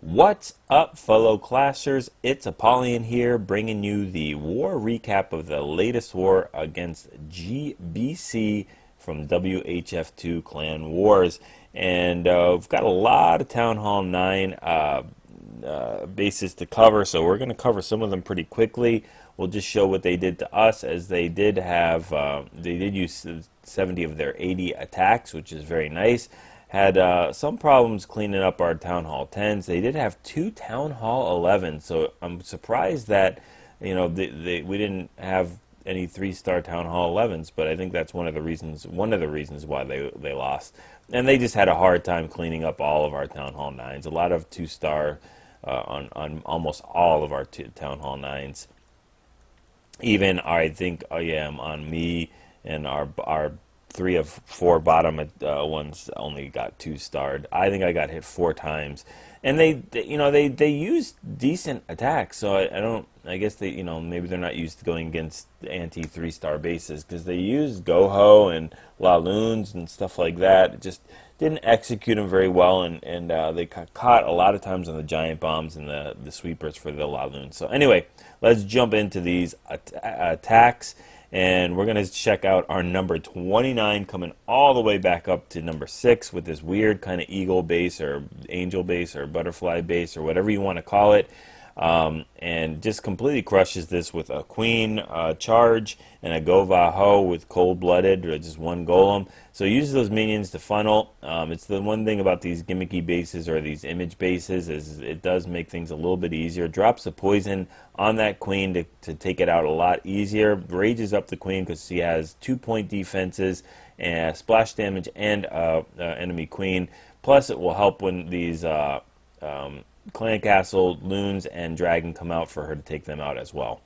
What's up, fellow clashers? It's Apollyon here, bringing you the war recap of the latest war against G B C from WHF2 Clan Wars. And we've got a lot of Town Hall 9 bases to cover, so we're going to cover some of them pretty quickly. We'll just show what they did to us, as they did have, they did use 70 of their 80 attacks, which is very nice. Had some problems cleaning up our Town Hall 10s. They did have 2 Town Hall 11s, so I'm surprised that, you know, we didn't have any 3-star Town Hall 11s, but I think that's one of the reasons why they lost. And they just had a hard time cleaning up all of our Town Hall 9s. A lot of 2-star on almost all of our Town Hall 9s. Even I think on me and our 3 of 4 bottom ones only got 2-starred. I think I got hit 4 times, and they used decent attacks. So I guess they, maybe they're not used to going against anti 3-star bases, because they used GoHo and LaLoons and stuff like that. It just didn't execute them very well, and they caught a lot of times on the giant bombs and the sweepers for the LaLoon. So anyway, let's jump into these attacks. And we're going to check out our number 29 coming all the way back up to number 6 with this weird kind of eagle base or angel base or butterfly base or whatever you want to call it. And just completely crushes this with a queen charge and a GoVaHo with cold-blooded, or just 1 golem. So use those minions to funnel. It's the one thing about these gimmicky bases or these image bases, is it does make things a little bit easier. Drops the poison on that queen to take it out a lot easier. Rages up the queen because she has 2-point defenses and splash damage and enemy queen. Plus it will help when these Clan Castle, Loons, and Dragon come out for her to take them out as well.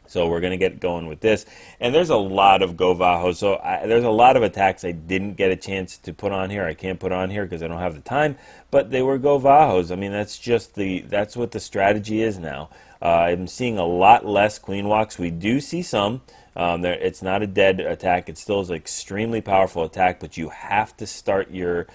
So we're going to get going with this. And there's a lot of GoVaHo. So there's a lot of attacks I didn't get a chance to put on here. I can't put on here because I don't have the time. But they were GoVaHos. I mean, that's what the strategy is now. I'm seeing a lot less queen walks. We do see some. It's not a dead attack. It still is an extremely powerful attack, but you have to start your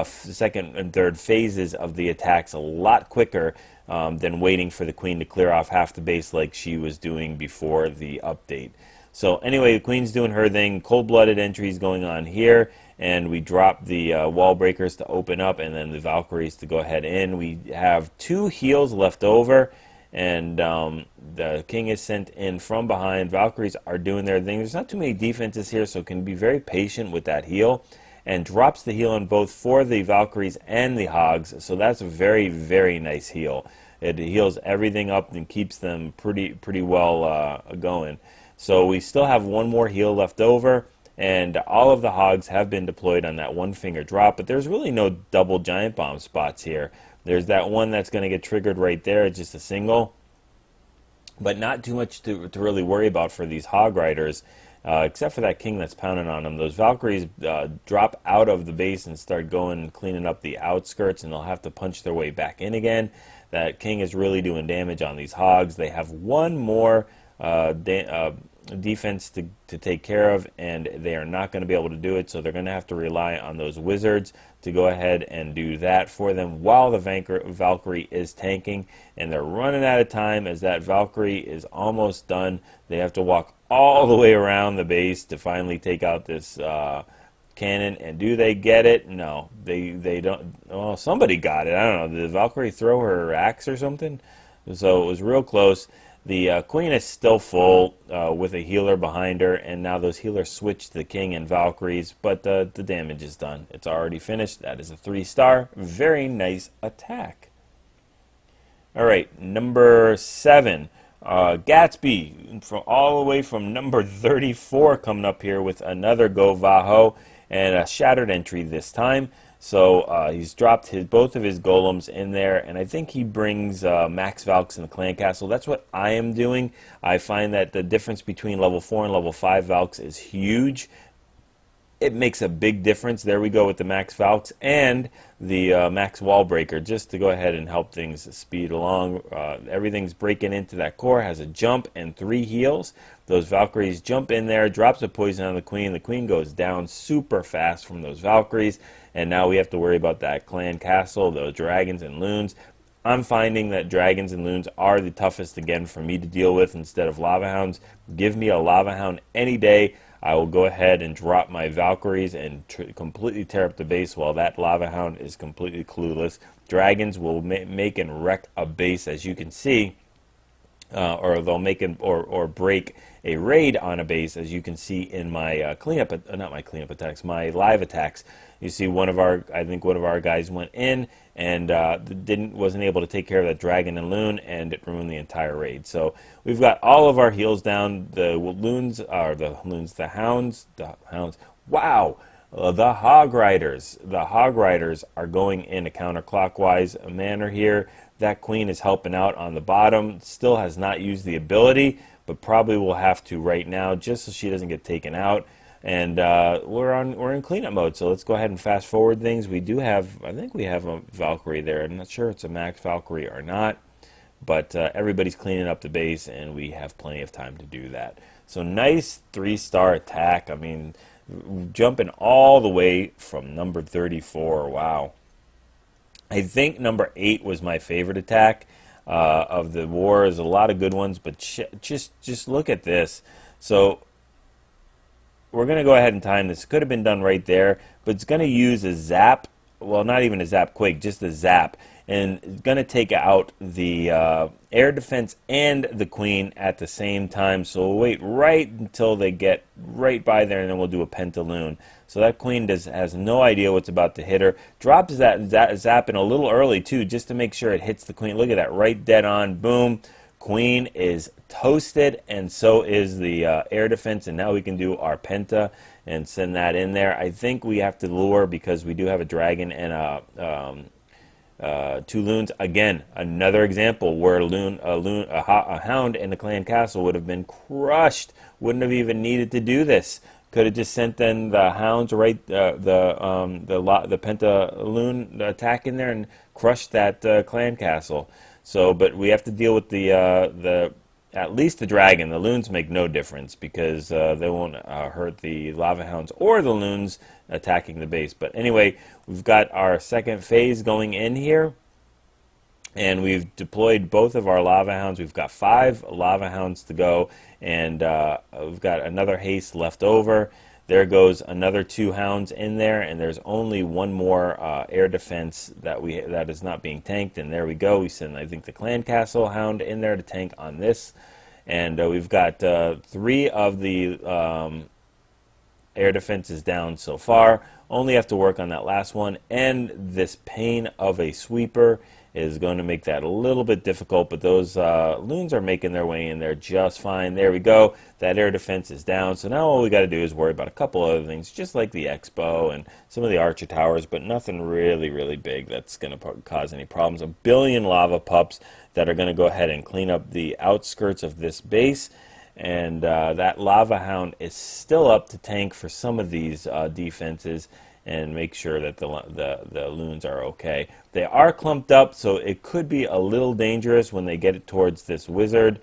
second and third phases of the attacks a lot quicker than waiting for the queen to clear off half the base like she was doing before the update. So anyway, the queen's doing her thing. Cold-blooded entries going on here, and we drop the wall breakers to open up, and then the Valkyries to go ahead in. We have 2 heals left over, and the king is sent in from behind. Valkyries are doing their thing. There's not too many defenses here, so can be very patient with that heal, and drops the heal on both for the Valkyries and the Hogs. So that's a very, very nice heal. It heals everything up and keeps them pretty well going. So we still have 1 more heal left over, and all of the Hogs have been deployed on that 1-finger drop, but there's really no double giant bomb spots here. There's that one that's going to get triggered right there. It's just a single, but not too much to really worry about for these Hog Riders, except for that king that's pounding on them. Those Valkyries drop out of the base and start going and cleaning up the outskirts, and they'll have to punch their way back in again. That king is really doing damage on these Hogs. They have 1 more defense to take care of, and they are not going to be able to do it, so they're going to have to rely on those wizards to go ahead and do that for them while the Valkyrie is tanking. And they're running out of time, as that Valkyrie is almost done. They have to walk all the way around the base to finally take out this cannon. And do they get it? No, they don't. Well, somebody got it. I don't know. Did the Valkyrie throw her axe or something? So it was real close. The queen is still full with a healer behind her, and now those healers switch to the king and Valkyries, but the damage is done. It's already finished. That is a 3-star. Very nice attack. All right, number 7. Gatsby, all the way from number 34, coming up here with another GoVaHo and a shattered entry this time. So he's dropped both of his golems in there, and I think he brings max Valks in the Clan Castle. That's what I am doing. I find that the difference between level 4 and level 5 Valks is huge. It makes a big difference. There we go with the max Valks and the max wall breaker, just to go ahead and help things speed along. Everything's breaking into that core, has a jump and 3 heals. Those Valkyries jump in there, drops a poison on the queen. The queen goes down super fast from those Valkyries, and now we have to worry about that Clan Castle, those dragons and loons. I'm finding that dragons and loons are the toughest again for me to deal with instead of lava hounds. Give me a lava hound any day. I will go ahead and drop my Valkyries and completely tear up the base while that lava hound is completely clueless. Dragons will make and wreck a base, as you can see, or they'll make or break a raid on a base, as you can see in my cleanup, not my cleanup attacks, my live attacks. You see I think one of our guys went in and wasn't able to take care of that dragon and loon, and it ruined the entire raid. So we've got all of our heals down. The hounds. Wow. The hog riders. The hog riders are going in a counterclockwise manner here. That queen is helping out on the bottom. Still has not used the ability, but probably will have to right now, just so she doesn't get taken out. And we're in cleanup mode, so let's go ahead and fast forward things. We do have, I think we have a Valkyrie there. I'm not sure if it's a max Valkyrie or not, but everybody's cleaning up the base, and we have plenty of time to do that. So nice 3-star attack. I mean, jumping all the way from number 34. Wow. I think number 8 was my favorite attack of the war. There's a lot of good ones, but just look at this. So we're going to go ahead and time this. Could have been done right there, but it's going to use a zap. Well, not even a zap quake, just a zap. And it's going to take out the air defense and the queen at the same time. So we'll wait right until they get right by there, and then we'll do a Pentaloon. So that queen has no idea what's about to hit her. Drops that zap in a little early, too, just to make sure it hits the queen. Look at that, right dead on. Boom. Queen is toasted, and so is the air defense. And now we can do our Penta and send that in there. I think we have to lure because we do have a dragon and a 2 loons. Again, another example where a hound in the clan castle would have been crushed. Wouldn't have even needed to do this. Could have just sent then the hounds right, the Pentaloon attack in there and crushed that clan castle. So, but we have to deal with the at least the dragon. The loons make no difference because they won't hurt the lava hounds or the loons attacking the base. But anyway, we've got our second phase going in here, and we've deployed both of our lava hounds. We've got 5 lava hounds to go, and we've got another haste left over. There goes another 2 hounds in there, and there's only one more air defense that is not being tanked. And there we go. We send, I think, the clan castle hound in there to tank on this, and we've got 3 of the air defenses down so far. Only have to work on that last one, and this pain of a sweeper is going to make that a little bit difficult, but those loons are making their way in there just fine. There we go. That air defense is down, so now all we got to do is worry about a couple other things, just like the expo and some of the archer towers, but nothing really big that's going to cause any problems. A billion lava pups that are going to go ahead and clean up the outskirts of this base, and that lava hound is still up to tank for some of these defenses and make sure that the loons are okay. They are clumped up, so it could be a little dangerous when they get it towards this wizard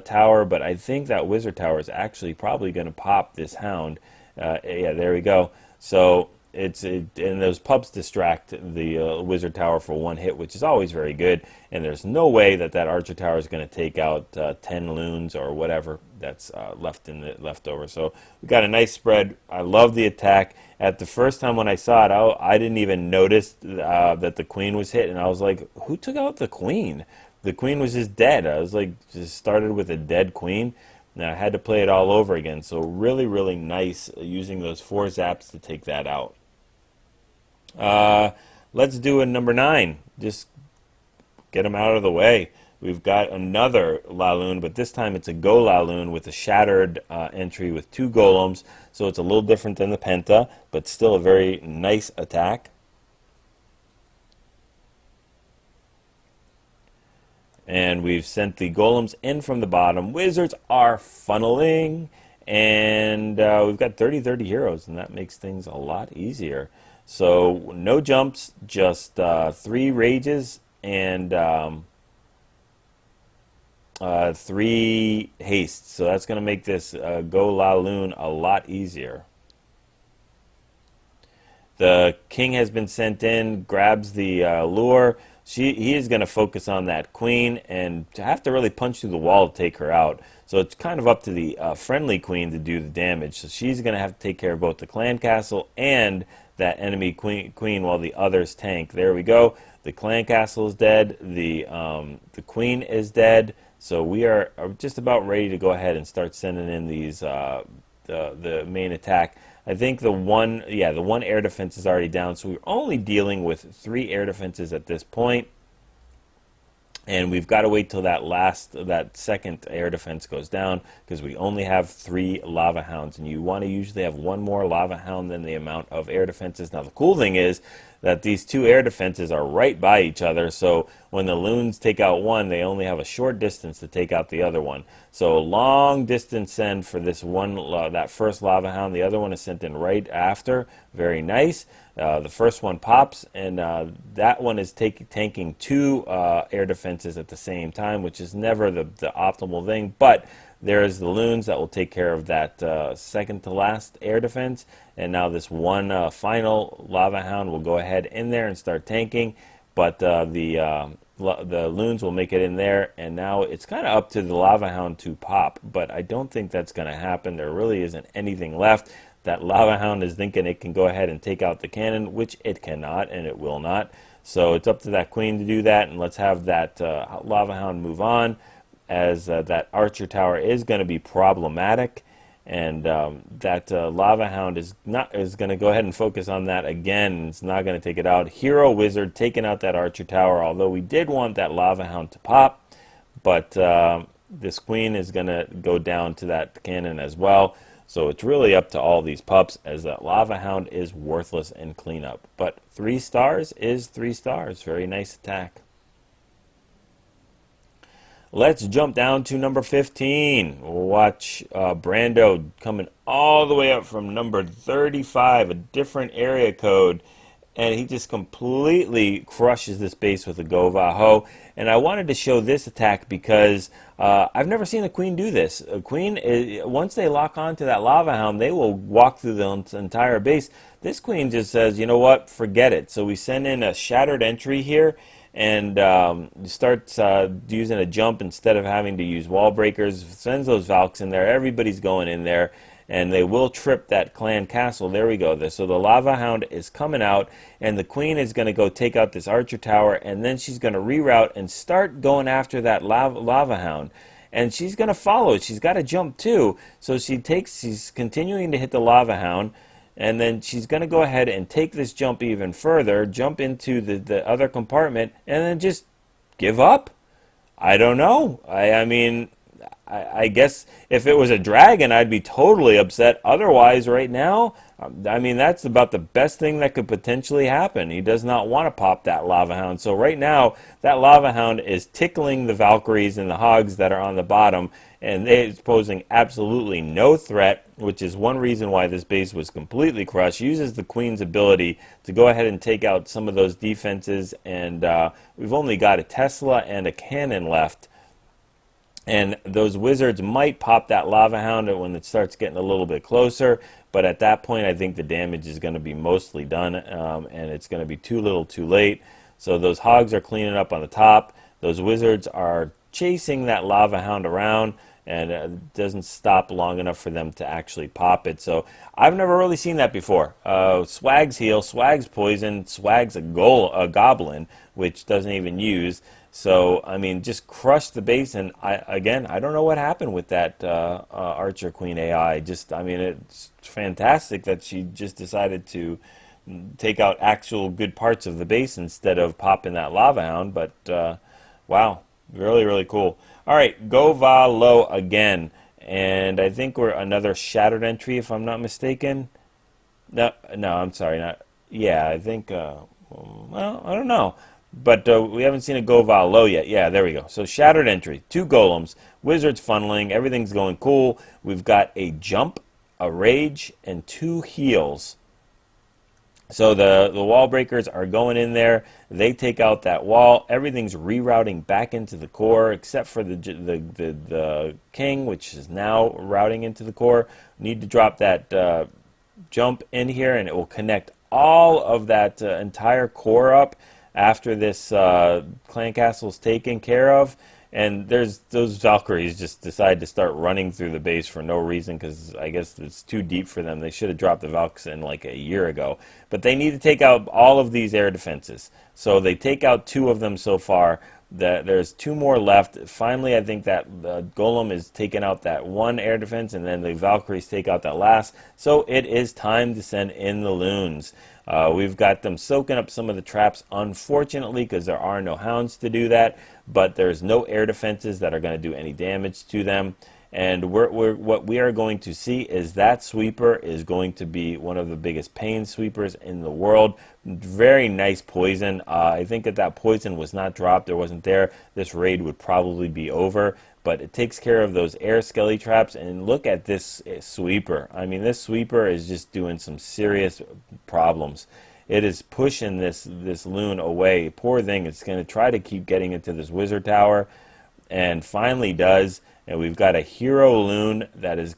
tower, but I think that wizard tower is actually probably going to pop this hound. Yeah, there we go. So and those pups distract the wizard tower for 1 hit, which is always very good, and there's no way that archer tower is going to take out 10 loons or whatever that's left over. So we got a nice spread. I love the attack. At the first time when I saw it, I didn't even notice that the queen was hit, and I was like, who took out the queen? The queen was just dead. I was like, just started with a dead queen. Now I had to play it all over again. So really nice using those 4 zaps to take that out. Let's do a number 9. Just get them out of the way. We've got another LaLoon, but this time it's a GoLaLoon with a shattered entry with 2 golems. So it's a little different than the Penta, but still a very nice attack. And we've sent the golems in from the bottom. Wizards are funneling, and we've got 30 heroes, and that makes things a lot easier. So no jumps, just 3 rages and 3 hastes. So that's going to make this GoLaLoon a lot easier. The king has been sent in, grabs the lure. he is going to focus on that queen and to have to really punch through the wall to take her out. So it's kind of up to the friendly queen to do the damage. So she's going to have to take care of both the clan castle and that enemy queen while the others tank. There we go. The clan castle is dead. The queen is dead. So we are just about ready to go ahead and start sending in these the main attack. I think the one air defense is already down, so we're only dealing with 3 air defenses at this point. And we've got to wait till that second air defense goes down, because we only have 3 lava hounds, and you want to usually have 1 more lava hound than the amount of air defenses. Now the cool thing is that these 2 air defenses are right by each other, so when the loons take out one, they only have a short distance to take out the other one. So a long distance send for this one, that first lava hound. The other one is sent in right after. Very nice. The first one pops, and that one is tanking 2 air defenses at the same time, which is never the optimal thing. But there is the loons that will take care of that second to last air defense. And now this one final lava hound will go ahead in there and start tanking. But the loons will make it in there, and now it's kind of up to the lava hound to pop. But I don't think that's going to happen. There really isn't anything left. That lava hound is thinking it can go ahead and take out the cannon, which it cannot, and it will not. So it's up to that queen to do that, and let's have that lava hound move on, as that archer tower is going to be problematic, and that lava hound is going to go ahead and focus on that again. It's not going to take it out. Hero wizard taking out that archer tower, although we did want that lava hound to pop, but this queen is going to go down to that cannon as well. So it's really up to all these pups, as that lava hound is worthless in cleanup. But 3 stars is 3 stars. Very nice attack. Let's jump down to number 15. Watch Brando coming all the way up from number 35, a different area code. And he just completely crushes this base with a GoVaHo. And I wanted to show this attack because I've never seen a queen do this. A queen, once they lock onto that lava hound, they will walk through the entire base. This queen just says, you know what, forget it. So we send in a shattered entry here, and starts using a jump instead of having to use wall breakers. Sends those Valks in there. Everybody's going in there, and they will trip that clan castle. There we go. So the lava hound is coming out, and the queen is going to go take out this archer tower, and then she's going to reroute and start going after that lava hound. And she's going to follow. She's got to jump too. So she's continuing to hit the lava hound, and then she's going to go ahead and take this jump even further, jump into the other compartment, and then just give up. I don't know. I mean, I guess if it was a dragon, I'd be totally upset. Otherwise, right now, I mean, that's about the best thing that could potentially happen. He does not want to pop that lava hound. So right now, that lava hound is tickling the Valkyries and the hogs that are on the bottom, and it's posing absolutely no threat, which is one reason why this base was completely crushed. Uses the queen's ability to go ahead and take out some of those defenses, and we've only got a Tesla and a cannon left. And those wizards might pop that lava hound when it starts getting a little bit closer, but at that point I think the damage is going to be mostly done, and it's going to be too little too late. So those hogs are cleaning up on the top. Those wizards are chasing that lava hound around, and it doesn't stop long enough for them to actually pop it. So I've never really seen that before. Swag's heal, Swag's poison, Swag's a goblin, which doesn't even use. So, I mean, just crush the base, and I don't know what happened with that Archer Queen AI. I mean, it's fantastic that she just decided to take out actual good parts of the base instead of popping that lava hound, but wow, really, really cool. All right, GoVaLo again, and I think we're another shattered entry, if I'm not mistaken. No, I'm sorry, yeah, I think, well, I don't know. But we haven't seen a GoVaLo yet. Yeah, there we go. So shattered entry, 2 golems, wizards funneling, everything's going cool. We've got a jump, a rage, and 2 heals. So the wall breakers are going in there. They take out that wall. Everything's rerouting back into the core, except for the king, which is now routing into the core. Need to drop that jump in here, and it will connect all of that entire core up. after this clan castle is taken care of. And there's those Valkyries just decide to start running through the base for no reason because I guess it's too deep for them. They should have dropped the Valks in like a year ago. But they need to take out all of these air defenses. So they take out 2 of them so far. There's 2 more left. Finally, I think that the Golem is taking out that 1 air defense, and then the Valkyries take out that last. So it is time to send in the loons. We've got them soaking up some of the traps, unfortunately, because there are no hounds to do that. But there's no air defenses that are going to do any damage to them. And what we are going to see is that sweeper is going to be one of the biggest pain sweepers in the world. Very nice poison. I think if that poison was not dropped or wasn't there, this raid would probably be over. But it takes care of those air skelly traps. And look at this sweeper. I mean, this sweeper is just doing some serious problems. It is pushing this loon away. Poor thing. It's going to try to keep getting into this wizard tower, and finally does. And we've got a hero loon that is,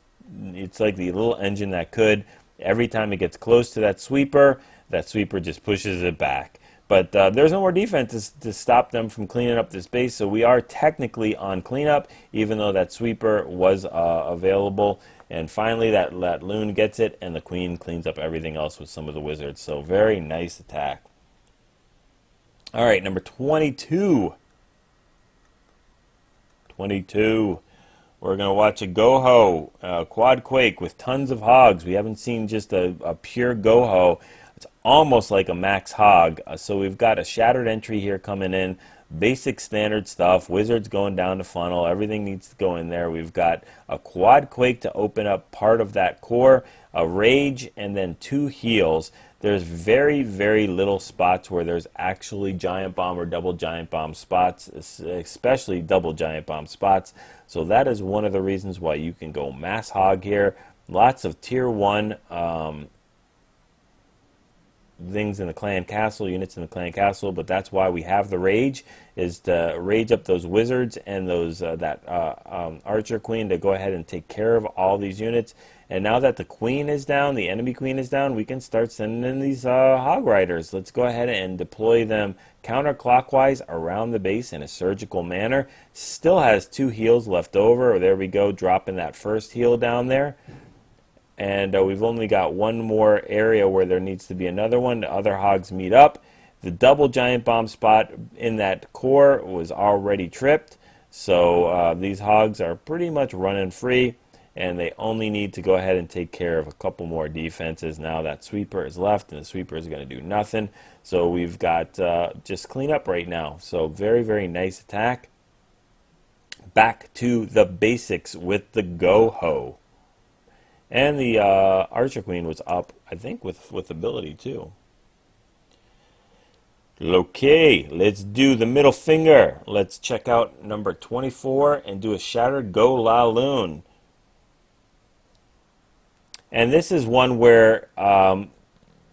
it's like the little engine that could. Every time it gets close to that sweeper just pushes it back. But there's no more defense to stop them from cleaning up this base. So we are technically on cleanup, even though that sweeper was available. And finally, that loon gets it, and the queen cleans up everything else with some of the wizards. So very nice attack. All right, number 22. 22. We're going to watch a GoHo quad quake with tons of hogs. We haven't seen just a pure GoHo. It's almost like a max hog. So we've got a shattered entry here coming in. Basic standard stuff, wizards going down the funnel, everything needs to go in there. We've got a quad quake to open up part of that core, a rage, and then 2 heals. There's very, very little spots where there's actually giant bomb or double giant bomb spots, especially double giant bomb spots. So that is one of the reasons why you can go mass hog here. Lots of tier 1 things in the clan castle, units in the clan castle, but that's why we have the rage, is to rage up those wizards and those archer queen to go ahead and take care of all these units. And now that the queen is down, the enemy queen is down, we can start sending in these hog riders. Let's go ahead and deploy them counterclockwise around the base in a surgical manner. Still has 2 heals left over. There we go, dropping that first heal down there. And we've only got 1 more area where there needs to be another one. The other hogs meet up. The double giant bomb spot in that core was already tripped. So these hogs are pretty much running free. And they only need to go ahead and take care of a couple more defenses. Now that sweeper is left, and the sweeper is going to do nothing. So we've got just clean up right now. So very, very nice attack. Back to the basics with the GoHo. And the Archer Queen was up, I think, with ability, too. Okay, let's do the middle finger. Let's check out number 24 and do a shattered GoLaLoon. And this is one where,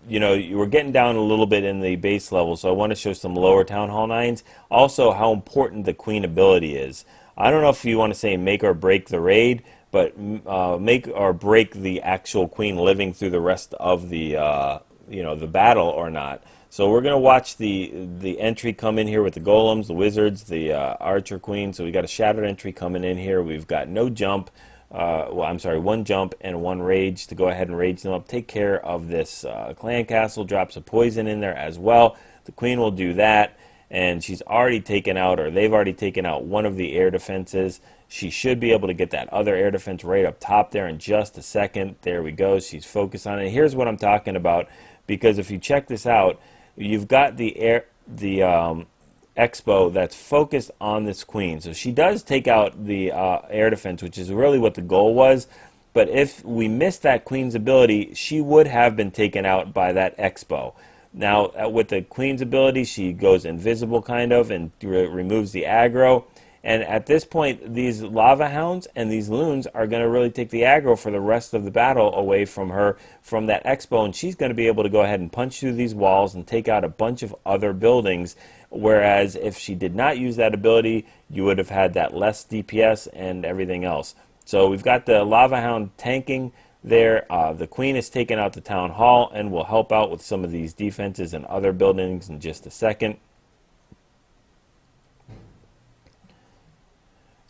you know, you were getting down a little bit in the base level, so I want to show some lower Town Hall 9s. Also, how important the Queen ability is. I don't know if you want to say make or break the raid, but make or break the actual queen living through the rest of the you know, the battle or not. So we're going to watch the entry come in here with the golems, the wizards, the archer queen. So we got a shattered entry coming in here. We've got no jump. Well, I'm sorry, 1 jump and 1 rage to go ahead and rage them up. Take care of this clan castle. Drops a poison in there as well. The queen will do that. And she's already taken out, or they've already taken out, 1 of the air defenses. She should be able to get that other air defense right up top there in just a second. There we go. She's focused on it. Here's what I'm talking about, because if you check this out, you've got the Expo that's focused on this queen. So she does take out the air defense, which is really what the goal was. But if we missed that queen's ability, she would have been taken out by that Expo. Now, with the queen's ability, she goes invisible kind of and removes the aggro. And at this point, these lava hounds and these loons are going to really take the aggro for the rest of the battle away from her, from that Expo. And she's going to be able to go ahead and punch through these walls and take out a bunch of other buildings. Whereas if she did not use that ability, you would have had that less DPS and everything else. So we've got the lava hound tanking there. The queen has taken out the town hall and will help out with some of these defenses and other buildings in just a second.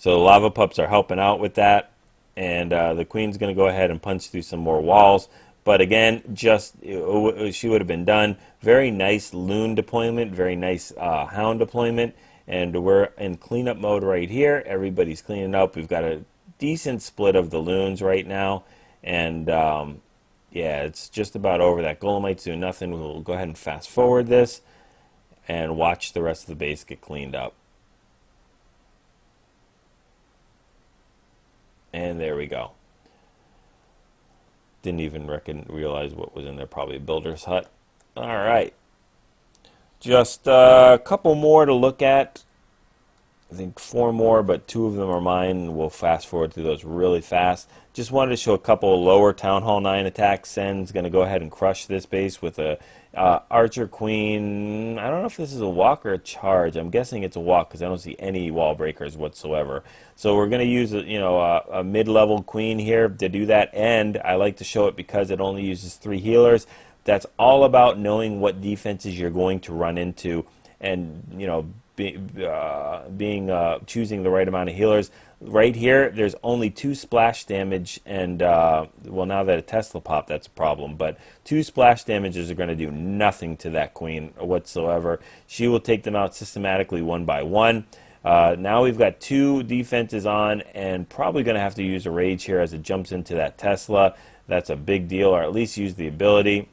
So the lava pups are helping out with that, and the queen's going to go ahead and punch through some more walls. But again, just she would have been done. Very nice loon deployment, very nice hound deployment, and we're in cleanup mode right here. Everybody's cleaning up. We've got a decent split of the loons right now, and yeah, it's just about over. That Golemite's doing nothing. We'll go ahead and fast forward this and watch the rest of the base get cleaned up. And there we go. Didn't even realize what was in there. Probably a builder's hut. All right. Just a couple more to look at. I think 4 more, but 2 of them are mine. We'll fast forward through those really fast. Just wanted to show a couple of lower Town Hall 9 attacks. Sen's going to go ahead and crush this base with a Archer Queen. I don't know if this is a walk or a charge. I'm guessing it's a walk because I don't see any wall breakers whatsoever. So we're going to use a mid-level Queen here to do that. And I like to show it because it only uses 3 healers. That's all about knowing what defenses you're going to run into, and choosing the right amount of healers. Right here, there's only 2 splash damage, and well, now that a Tesla popped, that's a problem. But 2 splash damages are going to do nothing to that queen whatsoever. She will take them out systematically one by one. Now we've got 2 defenses on, and probably going to have to use a rage here as it jumps into that Tesla. That's a big deal, or at least use the ability,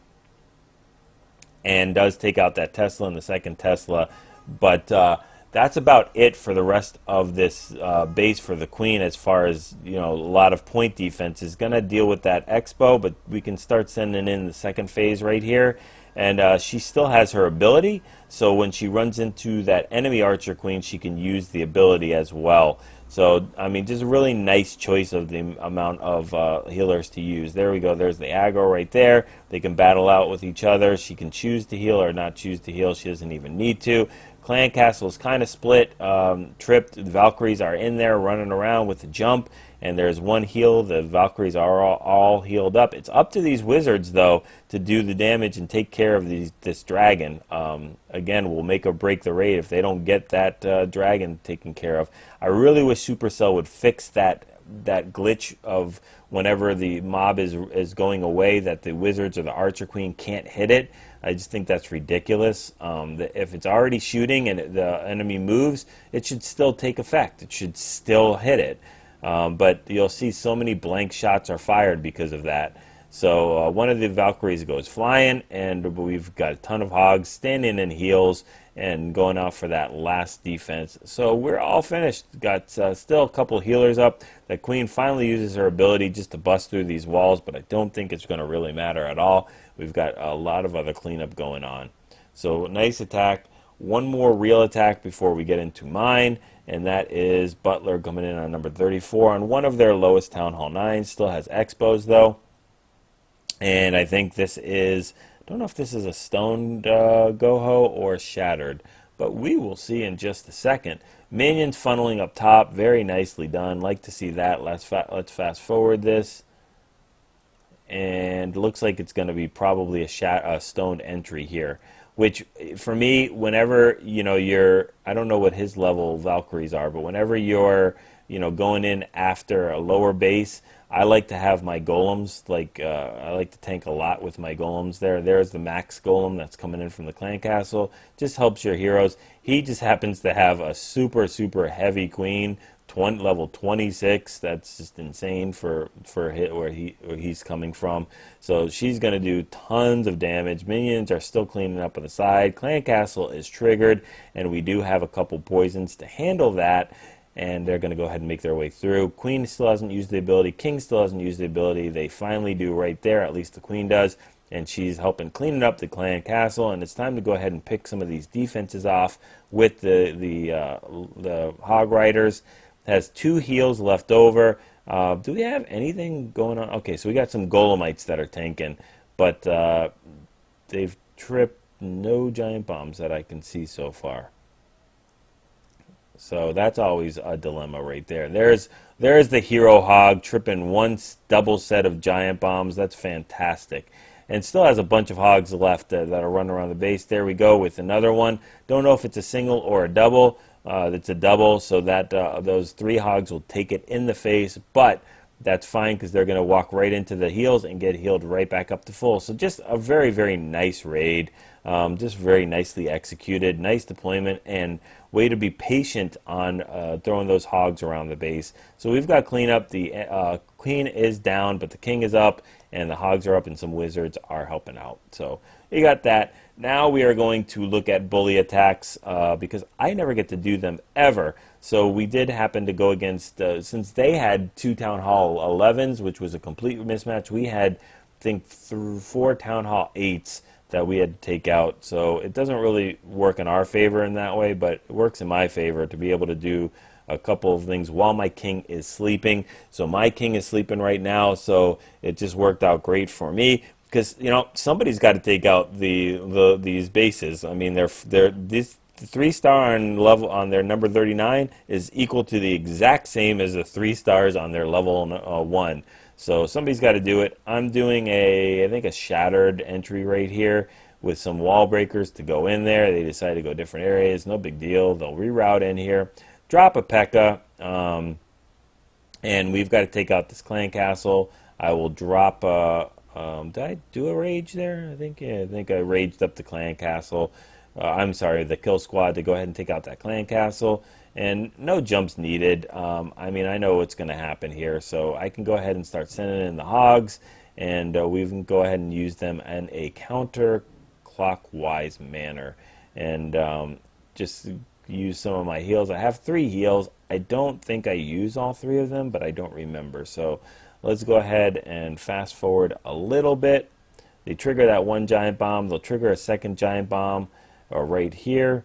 and does take out that Tesla and the second Tesla. But that's about it for the rest of this base for the queen. As far as a lot of point defense is going to deal with that Expo, but we can start sending in the second phase right here. And she still has her ability, so when she runs into that enemy Archer Queen, she can use the ability as well. So, I mean, just a really nice choice of the amount of healers to use. There we go. There's the aggro right there. They can battle out with each other. She can choose to heal or not choose to heal. She doesn't even need to. Clan Castle is kind of split, tripped. The Valkyries are in there running around with the jump, and there's 1 heal. The Valkyries are all healed up. It's up to these wizards, though, to do the damage and take care of this dragon. Again, will make or break the raid if they don't get that dragon taken care of. I really wish SuperCell would fix that glitch of whenever the mob is going away, that the wizards or the Archer Queen can't hit it. I just think that's ridiculous. If it's already shooting and the enemy moves, it should still take effect. It should still hit it. But you'll see so many blank shots are fired because of that. So one of the Valkyries goes flying, and we've got a ton of hogs standing in heals and going out for that last defense. So we're all finished. Got still a couple healers up. The queen finally uses her ability just to bust through these walls, but I don't think it's going to really matter at all. We've got a lot of other cleanup going on. So nice attack. One more real attack before we get into mine, and that is Butler coming in on number 34 on one of their lowest Town Hall 9s. Still has Expos, though. And I think this is, I don't know if this is a stoned GoHo or shattered, but we will see in just a second. Minions funneling up top, very nicely done. Like to see that. Let's fast forward this. And looks like it's going to be probably a stoned entry here. Which, for me, whenever, I don't know what his level Valkyries are, but whenever you're, going in after a lower base, I like to have my golems, I like to tank a lot with my golems there. There's the max golem that's coming in from the clan castle. Just helps your heroes. He just happens to have a super, super heavy queen, level 26. That's just insane for where he's coming from. So she's going to do tons of damage. Minions are still cleaning up on the side. Clan castle is triggered, and we do have a couple poisons to handle that. And they're going to go ahead and make their way through. Queen still hasn't used the ability. King still hasn't used the ability. They finally do right there. At least the queen does. And she's helping cleaning up the clan castle. And it's time to go ahead and pick some of these defenses off with the hog riders. Has 2 heals left over. Do we have anything going on? Okay, so we got some golemites that are tanking. But they've tripped no giant bombs that I can see so far. So that's always a dilemma right there. There's the hero hog tripping one double set of giant bombs. That's fantastic. And still has a bunch of hogs left that are running around the base. There we go with another one. Don't know if it's a single or a double, It's a double, so that those 3 hogs will take it in the face, but that's fine because they're going to walk right into the heels and get healed right back up to full. So just a very, very nice raid. Just very nicely executed, nice deployment, and way to be patient on throwing those hogs around the base. So we've got cleanup. The queen is down, but the king is up, and the hogs are up, and some wizards are helping out. So you got that. Now we are going to look at bully attacks because I never get to do them ever. So we did happen to go against, since they had 2 Town Hall 11s, which was a complete mismatch, we had, I think, 4 Town Hall 8s that we had to take out. So it doesn't really work in our favor in that way, but it works in my favor to be able to do a couple of things while my king is sleeping. So my king is sleeping right now, so it just worked out great for me. Because, you know, somebody's got to take out these bases. I mean, this 3-star on level on their number 39 is equal to the exact same as the 3 stars on their level 1. So somebody's got to do it. I'm doing I think a shattered entry right here with some wall breakers to go in there. They decide to go different areas. No big deal. They'll reroute in here, drop a P.E.K.K.A. And we've got to take out this clan castle. I will drop. Did I do a rage there? I think I raged up the clan castle. I'm sorry, the kill squad to go ahead and take out that clan castle. And no jumps needed. I mean, I know what's going to happen here, so I can go ahead and start sending in the hogs, and we can go ahead and use them in a counterclockwise manner, and just use some of my heals. I have 3 heals. I don't think I use all 3 of them, but I don't remember. So let's go ahead and fast forward a little bit. They trigger that 1 giant bomb. They'll trigger a 2nd giant bomb right here.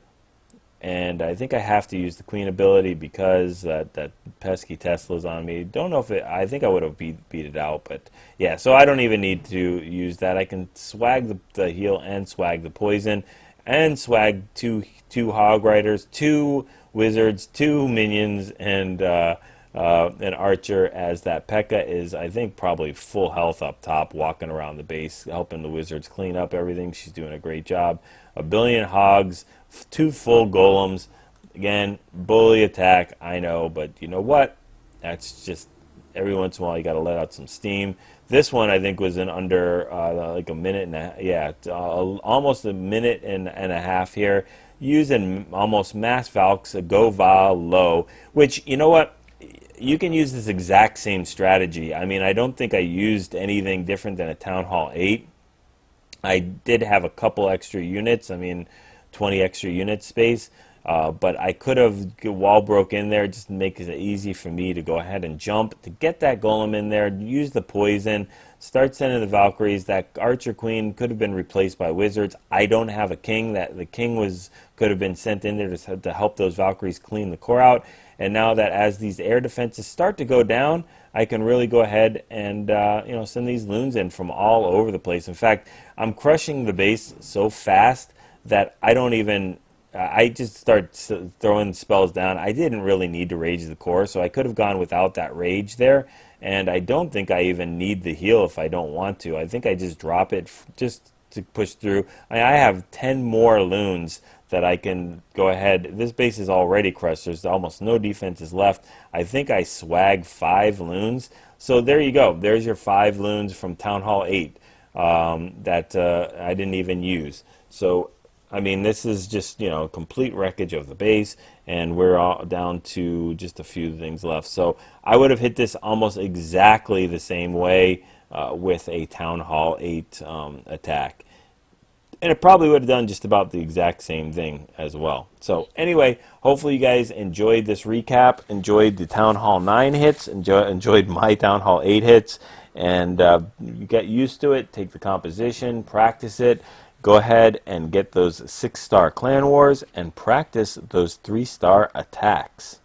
And I think I have to use the queen ability because that pesky Tesla's on me. Don't know if I think I would have beat it out, but yeah. So I don't even need to use that. I can swag the heal and swag the poison, and swag two hog riders, 2 wizards, 2 minions, and an archer. As that P.E.K.K.A. is, I think, probably full health up top, walking around the base, helping the wizards clean up everything. She's doing a great job. 1 billion hogs, 2 full golems. Again, bully attack, I know, but you know what? That's just every once in a while you got to let out some steam. This one I think was in under like a minute and almost a minute and a half here, using almost mass Valks, a GoVaLo, which, you know what? You can use this exact same strategy. I mean, I don't think I used anything different than a Town Hall 8. I did have a couple extra units, I mean 20 extra unit space, but I could have wall broke in there just to make it easy for me to go ahead and jump, to get that golem in there, use the poison, start sending the Valkyries. That archer queen could have been replaced by wizards. I don't have a king. The king could have been sent in there to help those Valkyries clean the core out. And now that as these air defenses start to go down, I can really go ahead and send these loons in from all over the place. In fact, I'm crushing the base so fast that I just start throwing spells down. I didn't really need to rage the core, so I could have gone without that rage there. And I don't think I even need the heal if I don't want to. I think I just drop it just to push through. I have 10 more loons that I can go ahead. This base is already crushed. There's almost no defenses left. I think I swag 5 loons. So there you go. There's your 5 loons from Town Hall 8 that I didn't even use. So, I mean, this is just, complete wreckage of the base, and we're all down to just a few things left. So I would have hit this almost exactly the same way with a Town Hall 8 attack. And it probably would have done just about the exact same thing as well. So anyway, hopefully you guys enjoyed this recap, enjoyed the Town Hall 9 hits, enjoyed my Town Hall 8 hits, and you get used to it, take the composition, practice it, go ahead and get those 6-star clan wars, and practice those 3-star attacks.